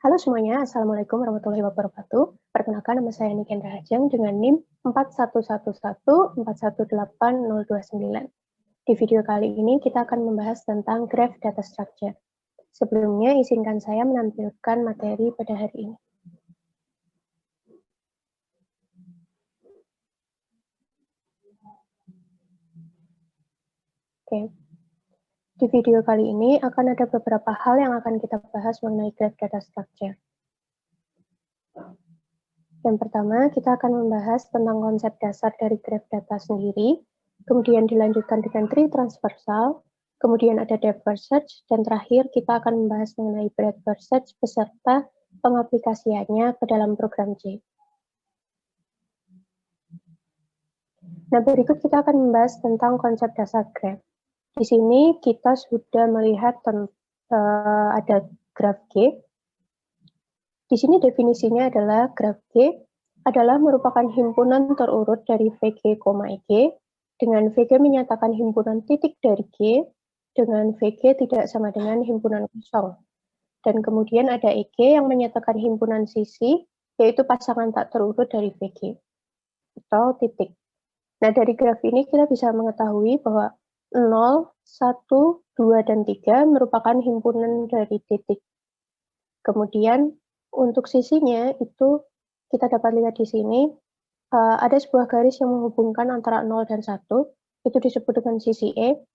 Halo semuanya, Assalamualaikum warahmatullahi wabarakatuh. Perkenalkan, nama saya Nikendra Hajeng dengan NIM 4111418029. Di video kali ini kita akan membahas tentang graph data structure. Sebelumnya, izinkan saya menampilkan materi pada hari ini. Oke. Di video kali ini akan ada beberapa hal yang akan kita bahas mengenai graph data structure. Yang pertama, kita akan membahas tentang konsep dasar dari graph data sendiri, kemudian dilanjutkan dengan tree transversal, kemudian ada depth first search, dan terakhir kita akan membahas mengenai breadth first search beserta pengaplikasiannya ke dalam program J. Nah, berikut kita akan membahas tentang konsep dasar graph. Di sini kita sudah melihat ada graph G. Di sini definisinya adalah graph G adalah merupakan himpunan terurut dari VG, EG, dengan VG menyatakan himpunan titik dari G, dengan VG tidak sama dengan himpunan kosong. Dan kemudian ada EG yang menyatakan himpunan sisi, yaitu pasangan tak terurut dari VG, atau titik. Nah, dari graf ini kita bisa mengetahui bahwa 0, 1, 2, dan 3 merupakan himpunan dari titik. Kemudian, untuk sisinya itu kita dapat lihat di sini, ada sebuah garis yang menghubungkan antara 0 dan 1, itu disebut dengan sisi E.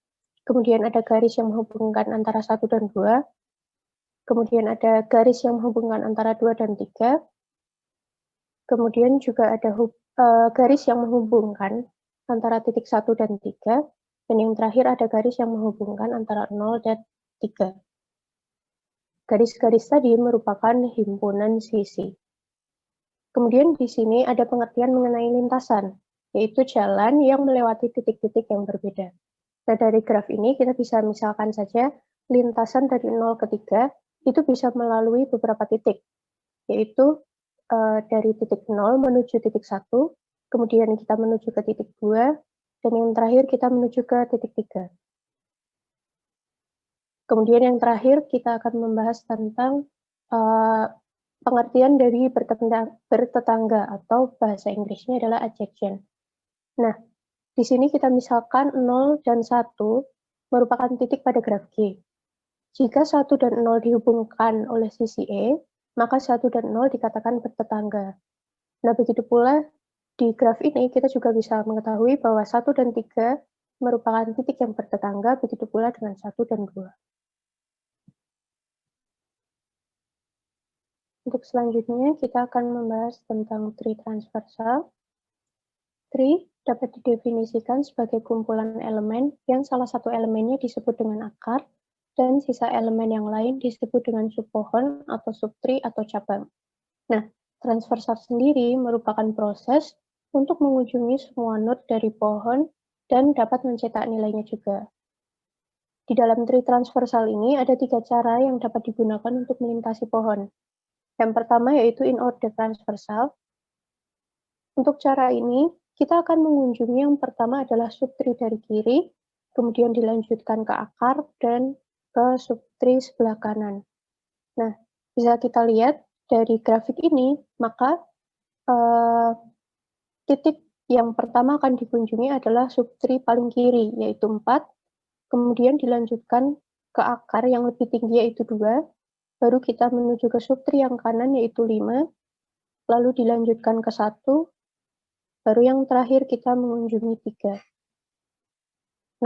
Kemudian ada garis yang menghubungkan antara 1 dan 2. Kemudian ada garis yang menghubungkan antara 2 dan 3. Kemudian juga ada garis yang menghubungkan antara titik 1 dan 3. Dan yang terakhir ada garis yang menghubungkan antara 0 dan 3. Garis-garis tadi merupakan himpunan sisi. Kemudian di sini ada pengertian mengenai lintasan, yaitu jalan yang melewati titik-titik yang berbeda. Nah, dari graf ini kita bisa misalkan saja lintasan dari 0 ke 3 itu bisa melalui beberapa titik, yaitu dari titik 0 menuju titik 1, kemudian kita menuju ke titik 2, dan yang terakhir kita menuju ke titik 3. Kemudian yang terakhir kita akan membahas tentang pengertian dari bertetangga atau bahasa Inggrisnya adalah adjacent. Nah, di sini kita misalkan 0 dan 1 merupakan titik pada graf G. Jika 1 dan 0 dihubungkan oleh sisi E, maka 1 dan 0 dikatakan bertetangga. Nah, begitu pula di graf ini kita juga bisa mengetahui bahwa 1 dan 3 merupakan titik yang bertetangga, begitu pula dengan 1 dan 2. Untuk selanjutnya, kita akan membahas tentang tree transversal. Tree dapat didefinisikan sebagai kumpulan elemen yang salah satu elemennya disebut dengan akar, dan sisa elemen yang lain disebut dengan subpohon atau subtree atau cabang. Nah, transversal sendiri merupakan proses untuk mengunjungi semua node dari pohon dan dapat mencetak nilainya juga. Di dalam tree transversal ini ada 3 cara yang dapat digunakan untuk melintasi pohon. Yang pertama yaitu in order transversal. Untuk cara ini, kita akan mengunjungi yang pertama adalah subtree dari kiri, kemudian dilanjutkan ke akar, dan ke subtree sebelah kanan. Nah, bisa kita lihat dari grafik ini, maka titik yang pertama akan dikunjungi adalah subtree paling kiri, yaitu 4, kemudian dilanjutkan ke akar yang lebih tinggi yaitu 2, baru kita menuju ke subtree yang kanan yaitu 5, lalu dilanjutkan ke 1, baru yang terakhir kita mengunjungi 3.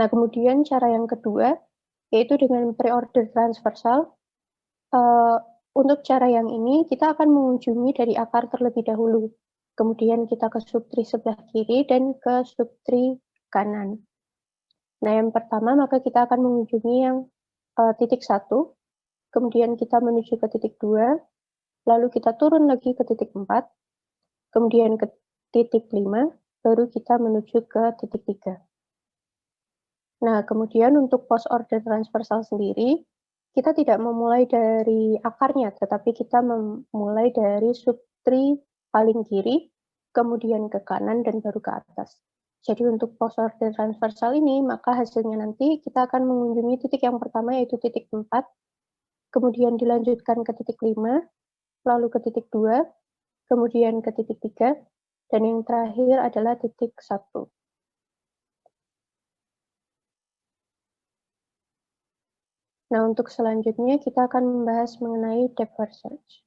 Nah, kemudian cara yang kedua, yaitu dengan pre-order transversal. Untuk cara yang ini, kita akan mengunjungi dari akar terlebih dahulu. Kemudian kita ke subtree sebelah kiri dan ke subtree kanan. Nah, yang pertama, maka kita akan mengunjungi yang titik 1, kemudian kita menuju ke titik 2, lalu kita turun lagi ke titik 4, kemudian ke titik 5, baru kita menuju ke titik 3. Nah, kemudian untuk post order transversal sendiri, kita tidak memulai dari akarnya, tetapi kita memulai dari subtree paling kiri, kemudian ke kanan, dan baru ke atas. Jadi untuk post order transversal ini, maka hasilnya nanti kita akan mengunjungi titik yang pertama yaitu titik 4, kemudian dilanjutkan ke titik 5, lalu ke titik 2, kemudian ke titik 3, dan yang terakhir adalah titik 1. Nah, untuk selanjutnya kita akan membahas mengenai depth first search.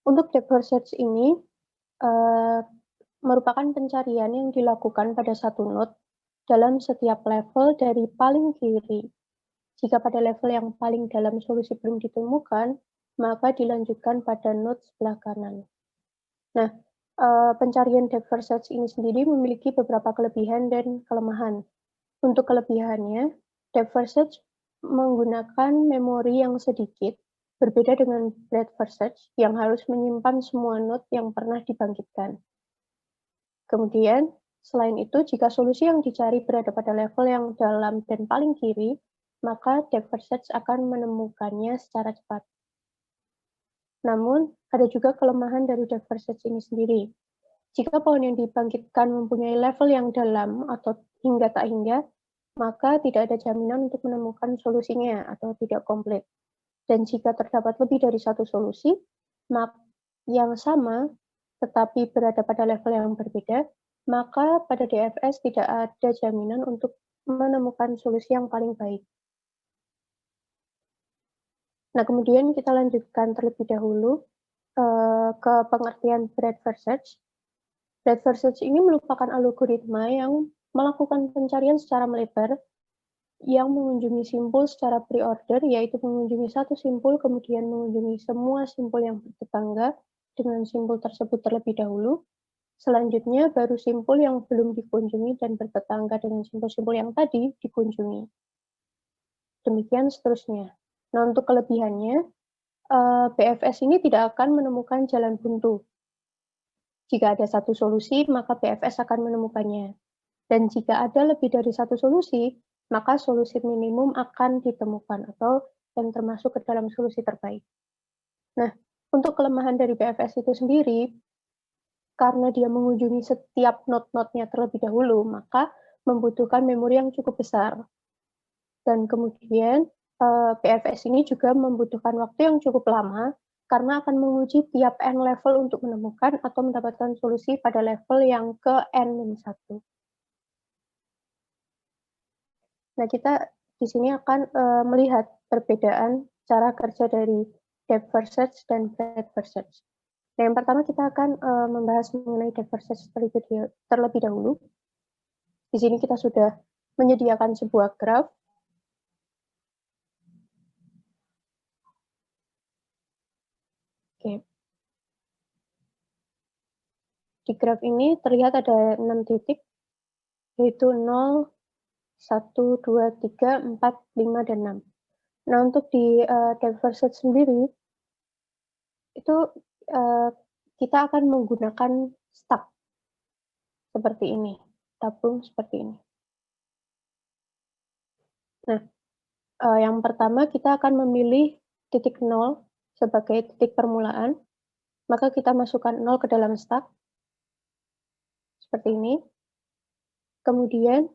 Untuk depth first search ini merupakan pencarian yang dilakukan pada satu node dalam setiap level dari paling kiri. Jika pada level yang paling dalam solusi belum ditemukan, maka dilanjutkan pada node sebelah kanan. Nah, pencarian depth first search ini sendiri memiliki beberapa kelebihan dan kelemahan. Untuk kelebihannya, depth first search menggunakan memori yang sedikit, berbeda dengan breadth first search yang harus menyimpan semua node yang pernah dibangkitkan. Kemudian, selain itu, jika solusi yang dicari berada pada level yang dalam dan paling kiri, maka depth first search akan menemukannya secara cepat. Namun, ada juga kelemahan dari depth first search ini sendiri. Jika pohon yang dibangkitkan mempunyai level yang dalam atau hingga tak hingga, maka tidak ada jaminan untuk menemukan solusinya atau tidak komplit. Dan jika terdapat lebih dari satu solusi yang sama, tetapi berada pada level yang berbeda, maka pada DFS tidak ada jaminan untuk menemukan solusi yang paling baik. Nah, kemudian kita lanjutkan terlebih dahulu ke pengertian breadth first search. Breadth first search ini merupakan algoritma yang melakukan pencarian secara melebar yang mengunjungi simpul secara pre-order, yaitu mengunjungi satu simpul, kemudian mengunjungi semua simpul yang bertetangga dengan simpul tersebut terlebih dahulu. Selanjutnya, baru simpul yang belum dikunjungi dan bertetangga dengan simpul-simpul yang tadi dikunjungi. Demikian seterusnya. Nah, untuk kelebihannya, BFS ini tidak akan menemukan jalan buntu. Jika ada satu solusi, maka BFS akan menemukannya. Dan jika ada lebih dari satu solusi, maka solusi minimum akan ditemukan atau yang termasuk ke dalam solusi terbaik. Nah, untuk kelemahan dari BFS itu sendiri, karena dia mengunjungi setiap node-node-nya terlebih dahulu, maka membutuhkan memori yang cukup besar. Dan kemudian BFS ini juga membutuhkan waktu yang cukup lama karena akan menguji tiap N level untuk menemukan atau mendapatkan solusi pada level yang ke N-1. Nah, kita di sini akan melihat perbedaan cara kerja dari depth first search dan breadth first search. Nah, yang pertama kita akan membahas mengenai depth first search terlebih dahulu. Di sini kita sudah menyediakan sebuah graf. Oke. Di graf ini terlihat ada 6 titik, yaitu 0, 1, 2, 3, 4, 5, dan 6. Nah, untuk di depth first search sendiri, itu kita akan menggunakan stack seperti ini, tabung seperti ini. Nah, yang pertama kita akan memilih titik 0 sebagai titik permulaan, maka kita masukkan 0 ke dalam stack, seperti ini. Kemudian,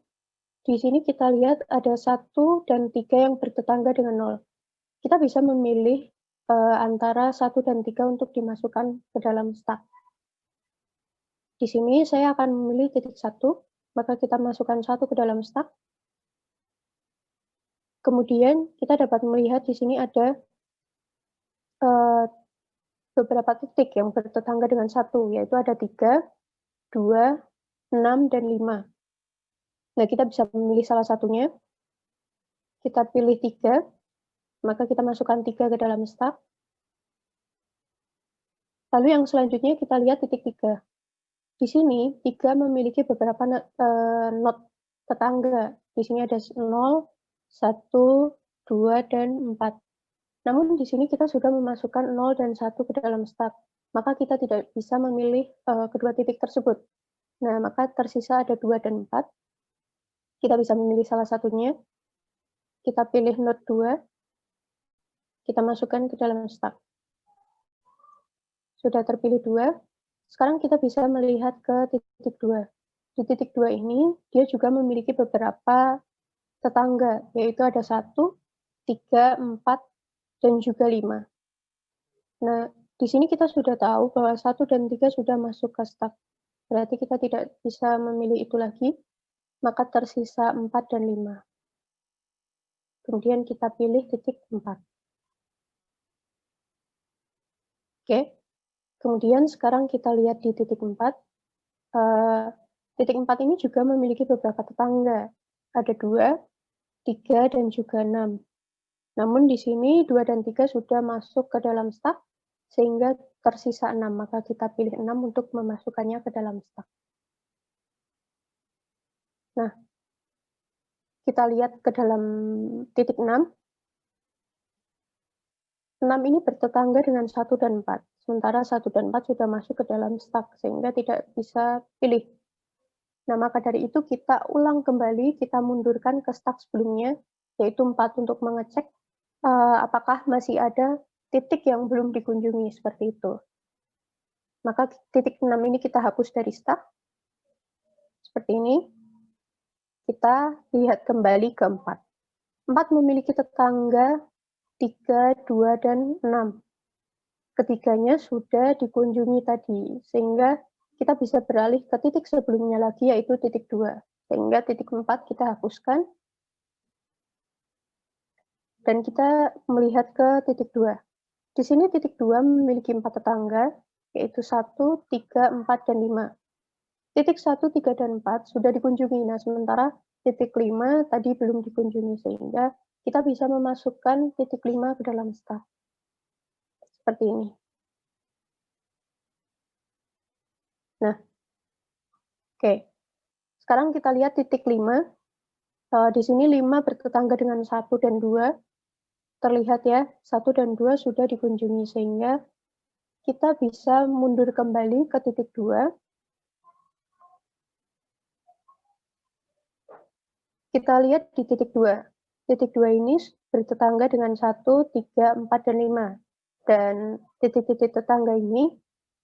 di sini kita lihat ada 1 dan 3 yang bertetangga dengan 0. Kita bisa memilih antara 1 dan 3 untuk dimasukkan ke dalam stack. Di sini saya akan memilih titik 1, maka kita masukkan 1 ke dalam stack. Kemudian kita dapat melihat di sini ada beberapa titik yang bertetangga dengan 1, yaitu ada 3, 2, 6, dan 5. Nah, kita bisa memilih salah satunya. Kita pilih 3, maka kita masukkan 3 ke dalam stack. Lalu yang selanjutnya kita lihat titik 3. Di sini 3 memiliki beberapa node tetangga. Di sini ada 0, 1, 2, dan 4. Namun di sini kita sudah memasukkan 0 dan 1 ke dalam stack, maka kita tidak bisa memilih kedua titik tersebut. Nah, maka tersisa ada 2 dan 4. Kita bisa memilih salah satunya. Kita pilih node 2. Kita masukkan ke dalam stack. Sudah terpilih 2. Sekarang kita bisa melihat ke titik 2. Di titik 2 ini, dia juga memiliki beberapa tetangga, yaitu ada 1, 3, 4, dan juga 5. Nah, di sini kita sudah tahu bahwa 1 dan 3 sudah masuk ke stuck. Berarti kita tidak bisa memilih itu lagi, maka tersisa 4 dan 5. Kemudian kita pilih titik 4. Oke, kemudian sekarang kita lihat di titik 4. Titik 4 ini juga memiliki beberapa tetangga. Ada 2, 3, dan juga 6. Namun di sini 2 dan 3 sudah masuk ke dalam stuck, sehingga tersisa 6. Maka kita pilih 6 untuk memasukkannya ke dalam stuck. Nah, kita lihat ke dalam titik 6. 6 ini bertetangga dengan 1 dan 4. Sementara 1 dan 4 sudah masuk ke dalam stuck, sehingga tidak bisa pilih. Nah, maka dari itu kita ulang kembali, kita mundurkan ke stuck sebelumnya, yaitu 4 untuk mengecek apakah masih ada titik yang belum dikunjungi, seperti itu. Maka titik 6 ini kita hapus dari stuck, seperti ini. Kita lihat kembali ke 4. 4 memiliki tetangga 3, 2, dan 6. Ketiganya sudah dikunjungi tadi, sehingga kita bisa beralih ke titik sebelumnya lagi, yaitu titik 2. Sehingga titik 4 kita hapuskan, dan kita melihat ke titik 2. Di sini titik 2 memiliki 4 tetangga, yaitu 1, 3, 4, dan 5. Titik 1, 3, dan 4 sudah dikunjungi. Nah, sementara titik 5 tadi belum dikunjungi, sehingga kita bisa memasukkan titik 5 ke dalam stuck. Seperti ini. Nah, oke. Sekarang kita lihat titik 5. Di sini 5 bertetangga dengan 1 dan 2. Terlihat ya, 1 dan 2 sudah dikunjungi, sehingga kita bisa mundur kembali ke titik 2. Kita lihat di titik 2. Titik 2 ini bertetangga dengan 1, 3, 4, dan 5. Dan titik-titik tetangga ini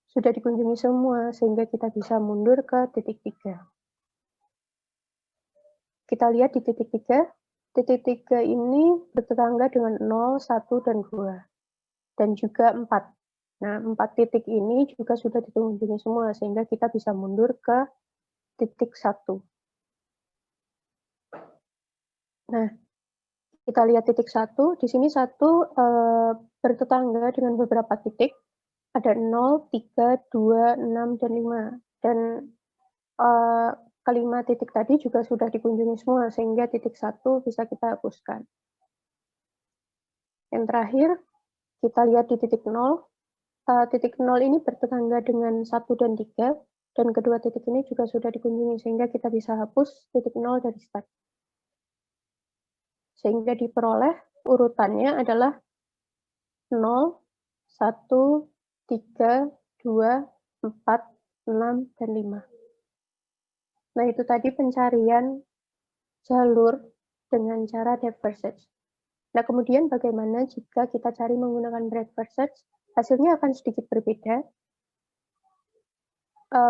sudah dikunjungi semua, sehingga kita bisa mundur ke titik 3. Kita lihat di titik 3. Titik 3 ini bertetangga dengan 0, 1, dan 2. Dan juga 4. Nah, 4 titik ini juga sudah dikunjungi semua, sehingga kita bisa mundur ke titik 1. Nah, kita lihat titik 1. Di sini 1 bertetangga dengan beberapa titik. Ada 0, 3, 2, 6, dan 5. Dan kelima titik tadi juga sudah dikunjungi semua, sehingga titik 1 bisa kita hapuskan. Yang terakhir, kita lihat di titik 0. Titik 0 ini bertetangga dengan 1 dan 3, dan kedua titik ini juga sudah dikunjungi, sehingga kita bisa hapus titik 0 dari start. Sehingga diperoleh urutannya adalah 0, 1, 3, 2, 4, 6, dan 5. Nah, itu tadi pencarian jalur dengan cara depth first search. Nah, kemudian bagaimana jika kita cari menggunakan breadth first search? Hasilnya akan sedikit berbeda.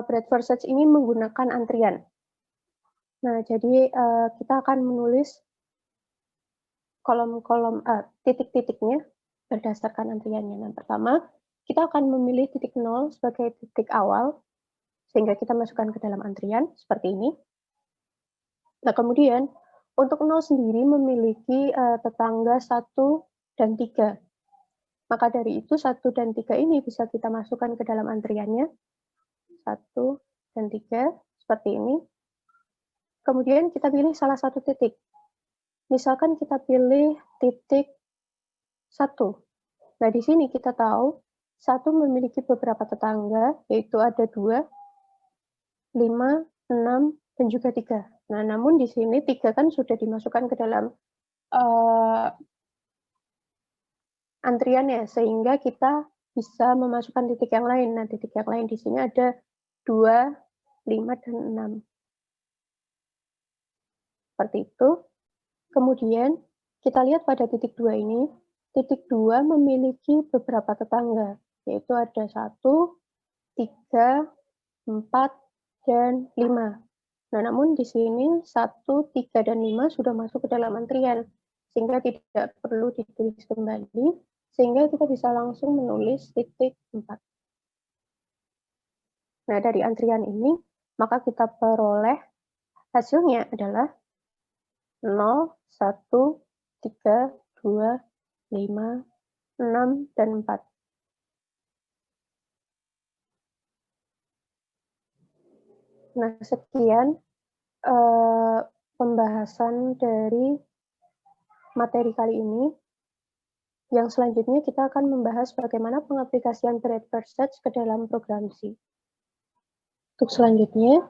Breadth first search ini menggunakan antrian. Nah, jadi kita akan menulis kolom-kolom titik-titiknya berdasarkan antriannya. Nah, pertama, kita akan memilih titik 0 sebagai titik awal, sehingga kita masukkan ke dalam antrian, seperti ini. Nah, kemudian, untuk 0 sendiri memiliki tetangga 1 dan 3. Maka dari itu, 1 dan 3 ini bisa kita masukkan ke dalam antriannya. 1 dan 3, seperti ini. Kemudian kita pilih salah satu titik. Misalkan kita pilih titik 1. Nah, di sini kita tahu 1 memiliki beberapa tetangga, yaitu ada 2, 5, 6, dan juga 3. Nah, namun di sini 3 kan sudah dimasukkan ke dalam antriannya, sehingga kita bisa memasukkan titik yang lain. Nah, titik yang lain di sini ada 2, 5, dan 6. Seperti itu. Kemudian, kita lihat pada titik 2 ini, titik 2 memiliki beberapa tetangga, yaitu ada 1, 3, 4, dan 5. Nah, namun di sini 1, 3, dan 5 sudah masuk ke dalam antrian, sehingga tidak perlu ditulis kembali. sehingga kita bisa langsung menulis titik 4. Nah, dari antrian ini, maka kita peroleh hasilnya adalah 0, 1, 3, 2, 5, 6, dan 4. Nah, sekian pembahasan dari materi kali ini. Yang selanjutnya kita akan membahas bagaimana pengaplikasian breadth-first search ke dalam program C. Untuk selanjutnya,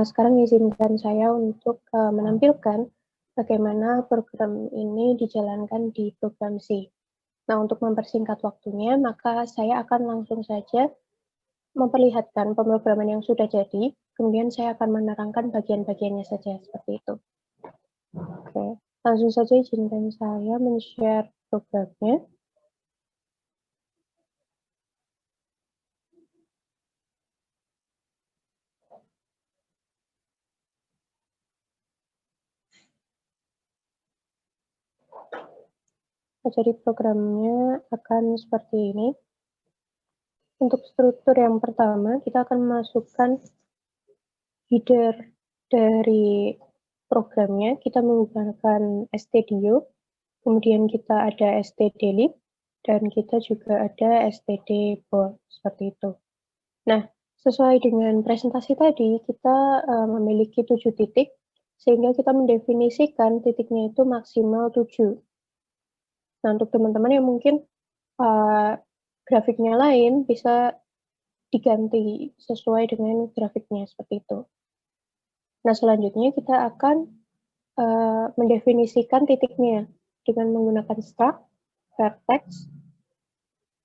sekarang izinkan saya untuk menampilkan bagaimana program ini dijalankan di program C. Nah, untuk mempersingkat waktunya, maka saya akan langsung saja memperlihatkan pemrograman yang sudah jadi, kemudian saya akan menerangkan bagian-bagiannya saja, seperti itu. Oke, langsung saja izinkan saya men-share programnya. Jadi programnya akan seperti ini. Untuk struktur yang pertama, kita akan memasukkan header dari programnya. Kita menggunakan stdio, kemudian kita ada stdlib, dan kita juga ada stdbold, seperti itu. Nah, sesuai dengan presentasi tadi, kita memiliki 7 titik, sehingga kita mendefinisikan titiknya itu maksimal 7. Nah, untuk teman-teman yang mungkin grafiknya lain, bisa diganti sesuai dengan grafiknya, seperti itu. Nah, selanjutnya kita akan mendefinisikan titiknya dengan menggunakan struct, vertex.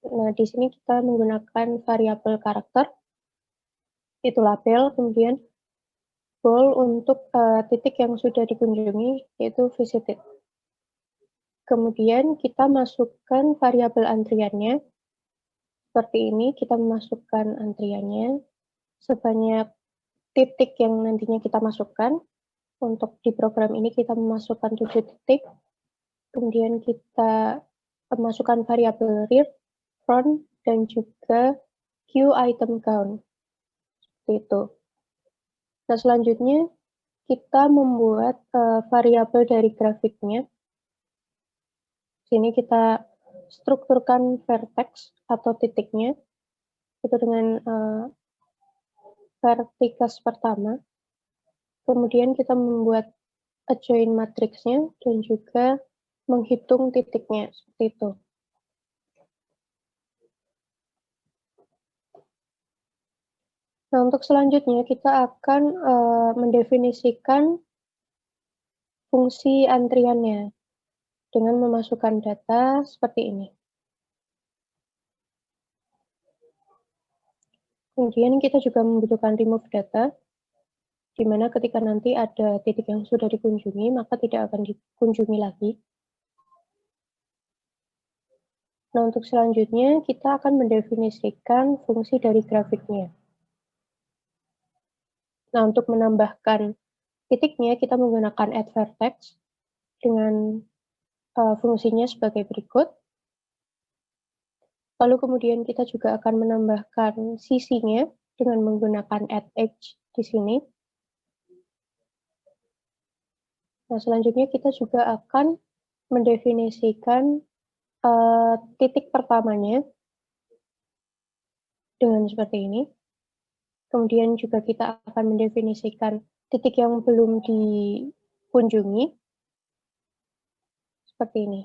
Nah, di sini kita menggunakan variabel karakter, itu label, kemudian bold untuk titik yang sudah dikunjungi, yaitu visited. Kemudian kita masukkan variabel antriannya. Seperti ini, kita memasukkan antriannya sebanyak titik yang nantinya kita masukkan. Untuk di program ini kita memasukkan 7 titik. Kemudian kita memasukkan variabel rear, front, dan juga queue item count. Seperti itu. Nah, selanjutnya kita membuat variabel dari grafiknya. Sini kita strukturkan vertex atau titiknya itu dengan vertices pertama. Kemudian kita membuat adjoint matriksnya dan juga menghitung titiknya, seperti itu. Nah, untuk selanjutnya kita akan mendefinisikan fungsi antriannya dengan memasukkan data seperti ini. Kemudian kita juga membutuhkan remove data, di mana ketika nanti ada titik yang sudah dikunjungi, maka tidak akan dikunjungi lagi. Nah, untuk selanjutnya kita akan mendefinisikan fungsi dari grafiknya. Nah, untuk menambahkan titiknya, kita menggunakan add vertex dengan fungsinya sebagai berikut. Lalu kemudian kita juga akan menambahkan sisinya dengan menggunakan add edge di sini. Nah, selanjutnya kita juga akan mendefinisikan titik pertamanya dengan seperti ini. Kemudian juga kita akan mendefinisikan titik yang belum dikunjungi seperti ini.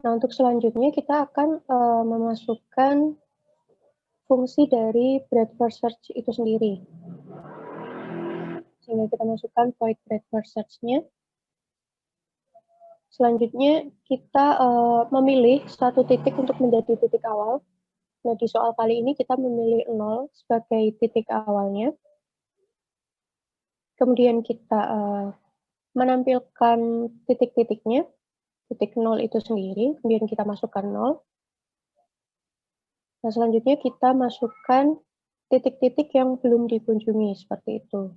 Nah, untuk selanjutnya kita akan memasukkan fungsi dari breadth-first search itu sendiri. Sehingga kita masukkan void breadth-first search-nya. Selanjutnya kita memilih satu titik untuk menjadi titik awal. Nah, di soal kali ini kita memilih 0 sebagai titik awalnya. Kemudian kita menampilkan titik-titiknya. Titik 0 itu sendiri, kemudian kita masukkan 0. Nah, selanjutnya kita masukkan titik-titik yang belum dikunjungi, seperti itu.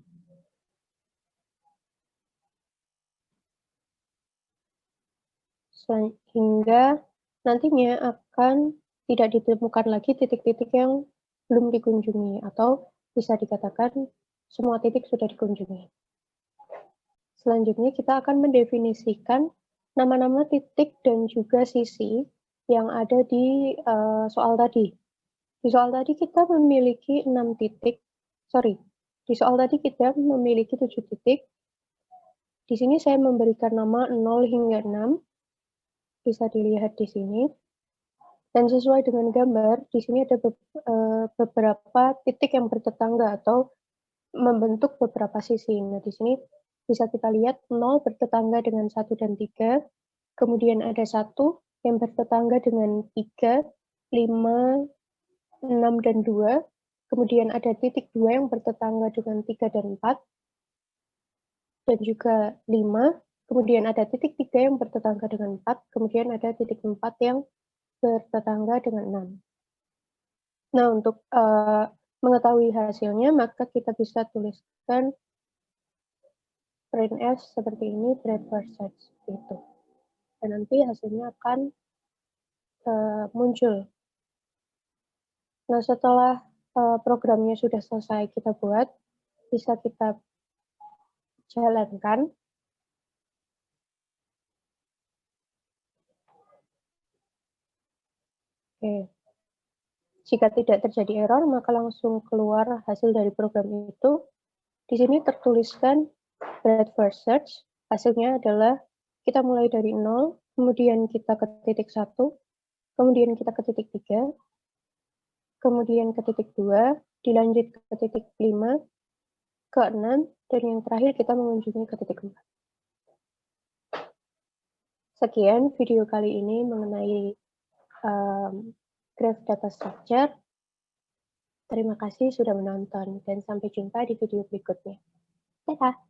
hingga nantinya akan tidak ditemukan lagi titik-titik yang belum dikunjungi, atau bisa dikatakan semua titik sudah dikunjungi. Selanjutnya kita akan mendefinisikan nama-nama titik dan juga sisi yang ada di soal tadi. Di soal tadi kita memiliki 6 titik, di soal tadi kita memiliki 7 titik. Di sini saya memberikan nama 0 hingga 6, bisa dilihat di sini. Dan sesuai dengan gambar, di sini ada beberapa titik yang bertetangga atau membentuk beberapa sisi. Nah, di sini bisa kita lihat 0 bertetangga dengan 1 dan 3, kemudian ada 1 yang bertetangga dengan 3, 5, 6, dan 2, kemudian ada titik 2 yang bertetangga dengan 3 dan 4, dan juga 5, kemudian ada titik 3 yang bertetangga dengan 4, kemudian ada titik 4 yang bertetangga dengan 6. Nah, untuk mengetahui hasilnya, maka kita bisa tuliskan printf seperti ini, breadth search itu. Dan nanti hasilnya akan muncul. Nah, setelah programnya sudah selesai kita buat, bisa kita jalankan. Oke. Jika tidak terjadi error, maka langsung keluar hasil dari program itu. Di sini tertuliskan breadth first search. Hasilnya adalah kita mulai dari 0, kemudian kita ke titik 1, kemudian kita ke titik 3, kemudian ke titik 2, dilanjut ke titik 5, ke 6, dan yang terakhir kita mengunjungi ke titik 4. Sekian video kali ini mengenai graph data structure. Terima kasih sudah menonton, dan sampai jumpa di video berikutnya. Dadah!